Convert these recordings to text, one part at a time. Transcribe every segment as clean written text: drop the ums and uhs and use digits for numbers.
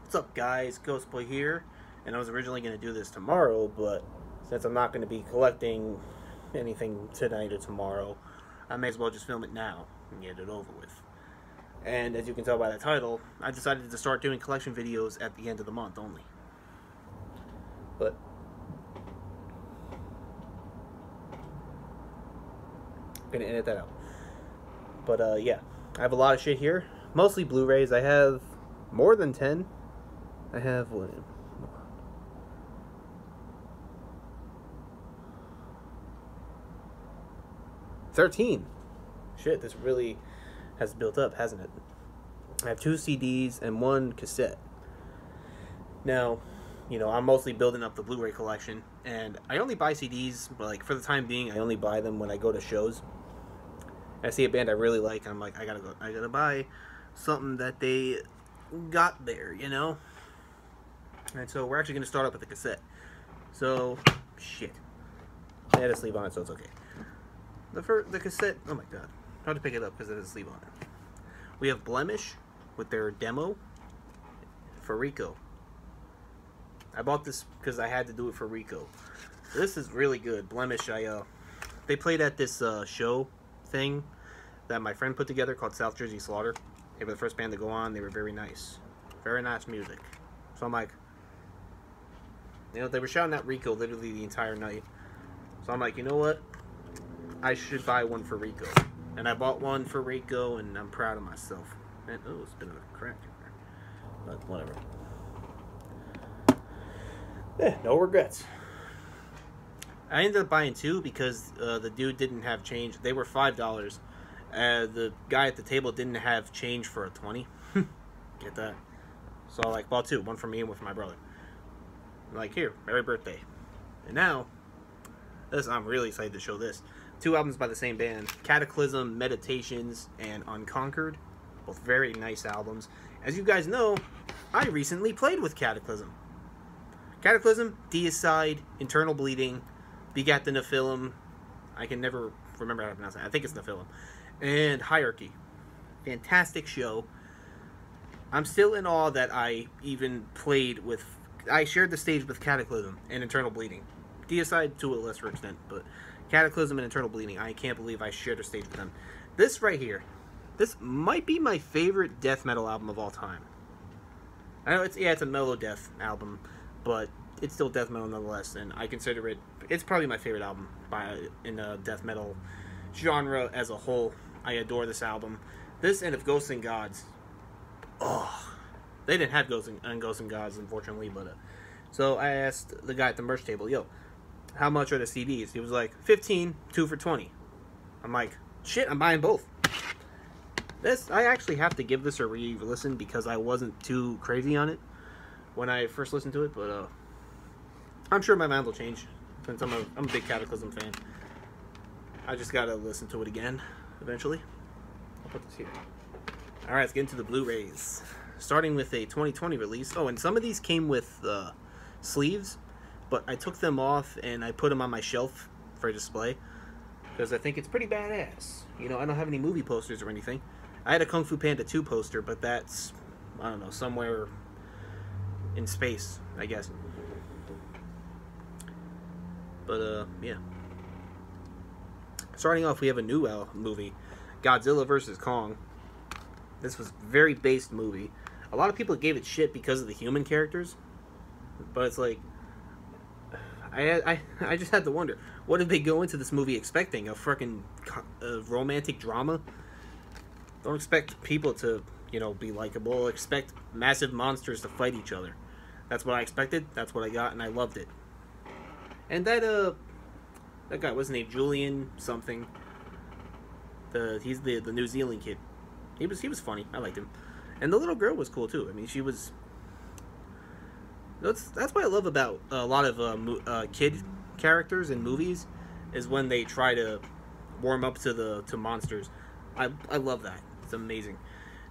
What's up, guys? Ghostboy here, and I was originally going to do this tomorrow, but since I'm not going to be collecting anything tonight or tomorrow, I may as well just film it now and get it over with. And as you can tell by the title, I decided to start doing collection videos at the end of the month only. But I'm going to edit that out. But yeah, I have a lot of shit here, mostly Blu-rays. I have more than 10. I have 13. Shit, this really has built up, hasn't it? I have 2 CDs and 1 cassette. Now, you know, I'm mostly building up the Blu-ray collection, and I only buy CDs, like, for the time being, I only buy them when I go to shows. I see a band I really like, and I'm like, I gotta buy something that they got there, you know? And so we're actually going to start up with the cassette. So, shit. I had a sleeve on it, so it's okay. The cassette, oh my god. Hard to pick it up because it has a sleeve on it. We have Blemish with their demo for Rico. I bought this because I had to do it for Rico. This is really good. Blemish, they played at this show thing that my friend put together called South Jersey Slaughter. They were the first band to go on. They were very nice. Very nice music. So I'm like, you know, they were shouting at Rico literally the entire night. So I'm like, you know what? I should buy one for Rico. And I bought one for Rico, and I'm proud of myself. And, oh, it's a bit of a crack in there. But whatever. No regrets. I ended up buying 2 because the dude didn't have change. They were $5. The guy at the table didn't have change for a 20. Get that? So I bought 2. One for me and one for my brother. Like, here, Merry birthday. And now, I'm really excited to show this. 2 albums by the same band, Cataclysm, Meditations, and Unconquered. Both very nice albums. As you guys know, I recently played with Cataclysm. Cataclysm, Deicide, Internal Bleeding, Begat the Nephilim. I can never remember how to pronounce it. I think it's Nephilim. And Hierarchy. Fantastic show. I'm still in awe that I even played with... I shared the stage with Cataclysm and Internal Bleeding. Deicide to a lesser extent, but Cataclysm and Internal Bleeding, I can't believe I shared a stage with them. This right here, this might be my favorite death metal album of all time. I know it's a mellow death album, but it's still death metal nonetheless, and I consider it's probably my favorite album in the death metal genre as a whole. I adore this album. This and If Ghosts and Gods. Oh, they didn't have Ghosts and Gods, unfortunately, but so I asked the guy at the merch table, yo, how much are the CDs? He was like, 15, 2 for 20. I'm like, shit, I'm buying both. I actually have to give this a re-listen because I wasn't too crazy on it when I first listened to it, but I'm sure my mind will change since I'm a big Cataclysm fan. I just gotta listen to it again eventually. I'll put this here. Alright, let's get into the Blu-rays. Starting with a 2020 release. Oh, and some of these came with sleeves, but I took them off and I put them on my shelf for display because I think it's pretty badass. You know, I don't have any movie posters or anything. I had a Kung Fu Panda 2 poster, but that's, I don't know, somewhere in space, I guess. But, yeah. Starting off, we have a new movie, Godzilla vs. Kong. This was a very based movie. A lot of people gave it shit because of the human characters, but it's like, I just had to wonder, what did they go into this movie expecting? A freaking romantic drama? Don't expect people to, you know, be likable. Expect massive monsters to fight each other. That's what I expected. That's what I got, and I loved it. And that guy, wasn't named Julian something. He's the New Zealand kid. He was funny. I liked him. And the little girl was cool too. I mean, she was. That's what I love about a lot of kid characters in movies, is when they try to warm up to monsters. I love that. It's amazing.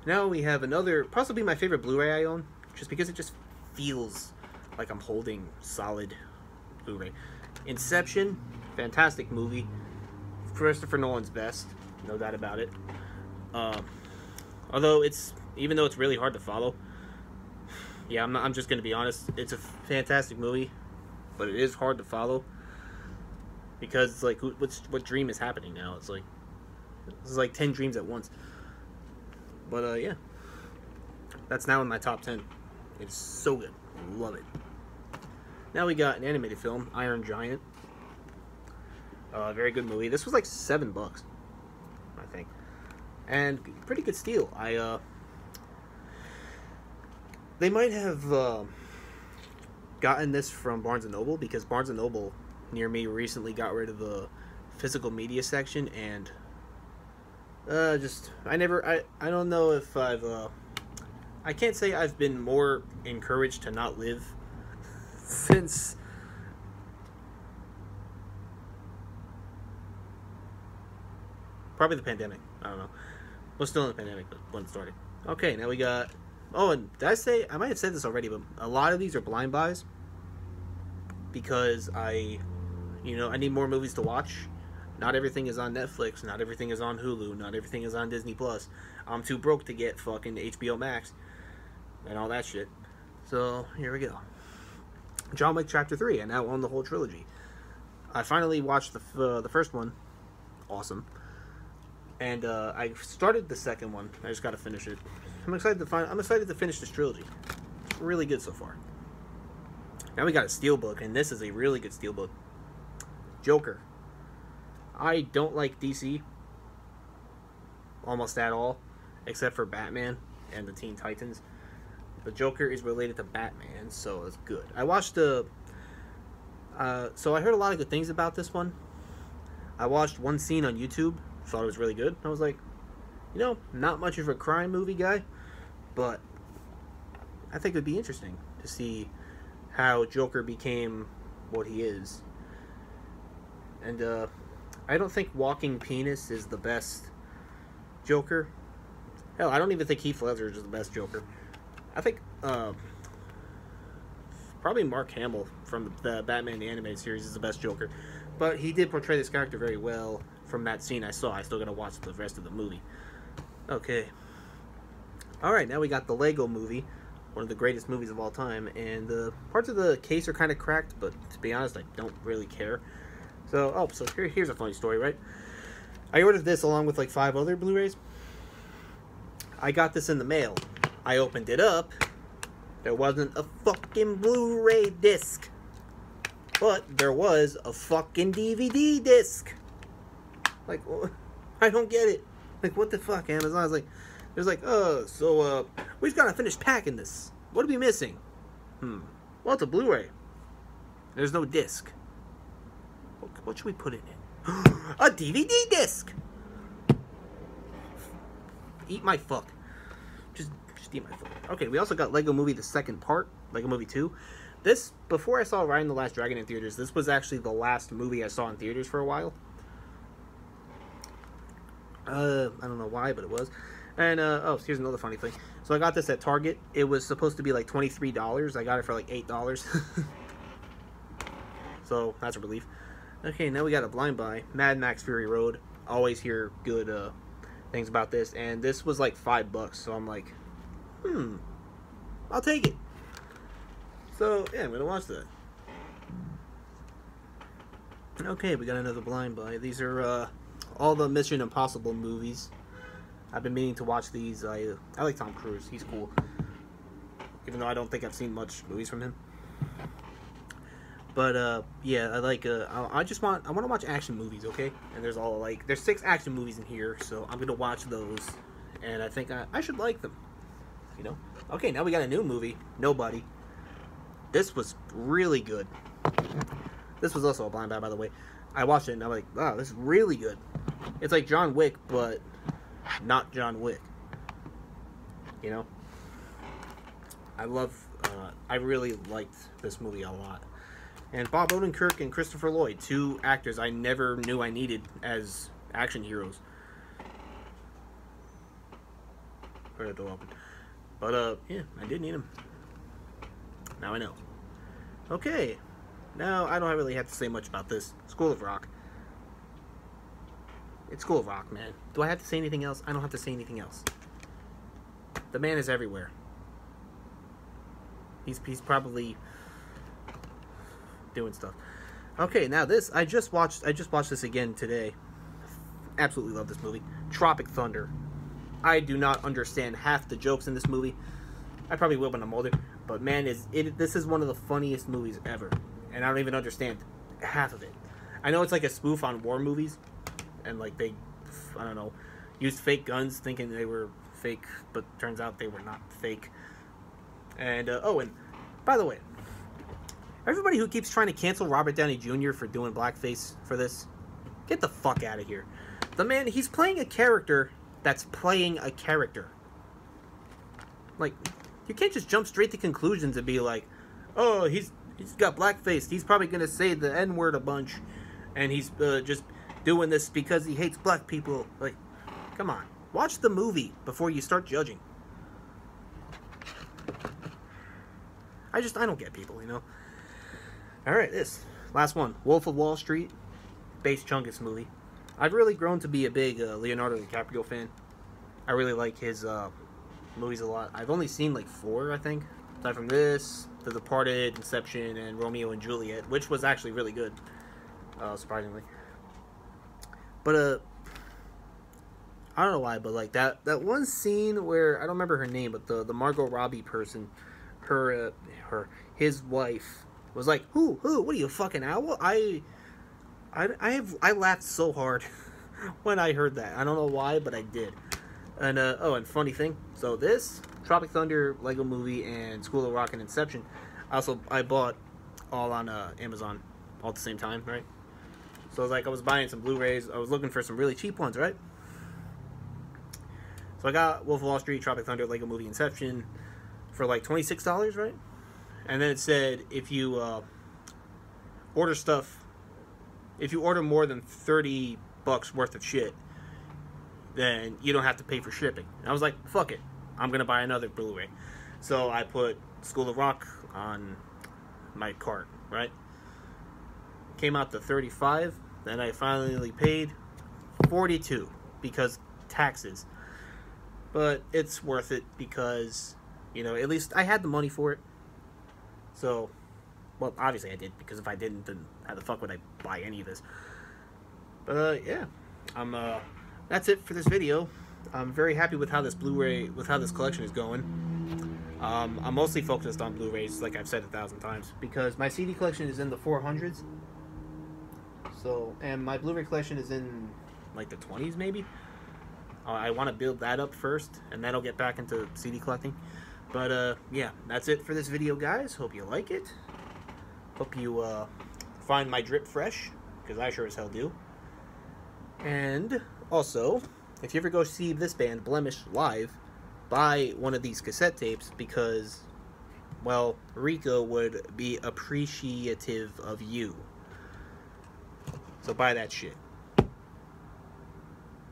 Now we have another, possibly my favorite Blu-ray I own, just because it just feels like I'm holding solid Blu-ray. Inception, fantastic movie. Christopher Nolan's best, no doubt about it. Although even though it's really hard to follow, yeah, I'm just gonna be honest. It's a fantastic movie, but it is hard to follow because it's like, what dream is happening now? It's like 10 dreams at once. But yeah, that's now in my top 10. It's so good, love it. Now we got an animated film, Iron Giant. Very good movie. This was like $7, I think, and pretty good steal. They might have gotten this from Barnes and Noble, because Barnes and Noble near me recently got rid of the physical media section, and I don't know if I can't say I've been more encouraged to not live since probably the pandemic. I don't know. We're still in the pandemic, but when it started. Okay, now we got. Oh, and did I say, I might have said this already, but a lot of these are blind buys because I need more movies to watch. Not everything is on Netflix. Not everything is on Hulu. Not everything is on Disney Plus. I'm too broke to get fucking HBO Max and all that shit. So here we go. John Wick Chapter 3. I now own the whole trilogy. I finally watched the first one. Awesome. And I started the second one. I just got to finish it. I'm excited to finish this trilogy. It's really good so far. Now we got a steelbook, and this is a really good steelbook. Joker. I don't like DC almost at all, except for Batman and the Teen Titans. The Joker is related to Batman, so it's good. I watched so I heard a lot of good things about this one. I watched one scene on YouTube, thought it was really good. I was like, not much of a crime movie guy, but I think it would be interesting to see how Joker became what he is. And I don't think Walking Penis is the best Joker. Hell, I don't even think Heath Ledger is the best Joker. I think probably Mark Hamill from the Batman the Animated Series is the best Joker. But he did portray this character very well from that scene I saw. I still gotta watch the rest of the movie. Okay. Alright, now we got the Lego Movie, one of the greatest movies of all time, and parts of the case are kind of cracked, but to be honest, I don't really care. So here's a funny story, right? I ordered this along with like 5 other Blu-rays. I got this in the mail. I opened it up. There wasn't a fucking Blu-ray disc. But there was a fucking DVD disc. Like, I don't get it. Like, what the fuck, Amazon? I was like, we just gotta finish packing this. What are we missing? Well, it's a Blu-ray. There's no disc. What should we put in it? A DVD disc! Eat my fuck. Just eat my fuck. Okay, we also got Lego Movie the second part. Lego Movie 2. This, before I saw Raya and the Last Dragon in theaters, this was actually the last movie I saw in theaters for a while. I don't know why, but it was. And, here's another funny thing. So I got this at Target. It was supposed to be like $23. I got it for like $8. So, that's a relief. Okay, now we got a blind buy. Mad Max Fury Road. Always hear good things about this. And this was like $5. So I'm like, I'll take it. So, yeah, I'm going to watch that. Okay, we got another blind buy. These are all the Mission Impossible movies. I've been meaning to watch these. I like Tom Cruise. He's cool. Even though I don't think I've seen much movies from him. But, yeah, I like, I want to watch action movies, okay? And there's 6 action movies in here, so I'm going to watch those. And I think I should like them, Okay, now we got a new movie, Nobody. This was really good. This was also a blind buy, by the way. I watched it, and I'm like, wow, this is really good. It's like John Wick, but not John Wick. I really liked this movie a lot. And Bob Odenkirk and Christopher Lloyd, 2 actors I never knew I needed as action heroes. Where did the door open? But, yeah, I did need them. Now I know. Okay. Now, I don't really have to say much about this. School of Rock. It's School of Rock, man. Do I have to say anything else? I don't have to say anything else. The man is everywhere. He's probably doing stuff. Okay, now this I just watched this again today. Absolutely love this movie. Tropic Thunder. I do not understand half the jokes in this movie. I probably will when I'm older, but man, this is one of the funniest movies ever, and I don't even understand half of it. I know it's like a spoof on war movies, and like they, I don't know, used fake guns thinking they were fake, but turns out they were not fake. And oh, and by the way, everybody who keeps trying to cancel Robert Downey Jr. for doing blackface for this, get the fuck out of here. The man, he's playing a character that's playing a character. Like, you can't just jump straight to conclusions and be like, oh, he's got blackface. He's probably going to say the N-word a bunch. And he's just doing this because he hates black people. Like, come on. Watch the movie before you start judging. I don't get people, you know. Alright, this. Last one. Wolf of Wall Street. Base Chungus movie. I've really grown to be a big Leonardo DiCaprio fan. I really like his movies a lot. I've only seen like 4, I think. Aside from this, The Departed, Inception, and Romeo and Juliet, which was actually really good, surprisingly. But I don't know why, but like that one scene where I don't remember her name, but the Margot Robbie person, his wife was like, "Who? What are you, fucking owl?" I laughed so hard when I heard that. I don't know why, but I did. And oh, and funny thing. So this Tropic Thunder, Lego Movie, and School of Rock and Inception. I bought all on Amazon all at the same time, right? So I was buying some Blu-rays. I was looking for some really cheap ones, right? So I got Wolf of Wall Street, Tropic Thunder, Lego Movie, Inception for like $26, right? And then it said if you order stuff. If you order more than $30 worth of shit, then you don't have to pay for shipping. And I was like, fuck it. I'm going to buy another Blu-ray. So I put School of Rock on my cart, right? Came out to $35. Then I finally paid $42 because taxes. But it's worth it because, you know, at least I had the money for it. So, well, obviously I did, because if I didn't, then how the fuck would I buy any of this? But, yeah. That's it for this video. I'm very happy with how this Blu-ray, with how this collection is going. I'm mostly focused on Blu-rays, like I've said 1,000 times, because my CD collection is in the 400s. So, and my Blu-ray collection is in, like, the 20s, maybe? I want to build that up first, and then I'll get back into CD collecting. But, yeah, that's it for this video, guys. Hope you like it. Hope you find my drip fresh, because I sure as hell do. And also, if you ever go see this band, Blemish, live, buy one of these cassette tapes, because, well, Rico would be appreciative of you. So buy that shit.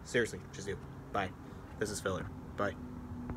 Seriously, just do. Bye. This is Filler. Bye.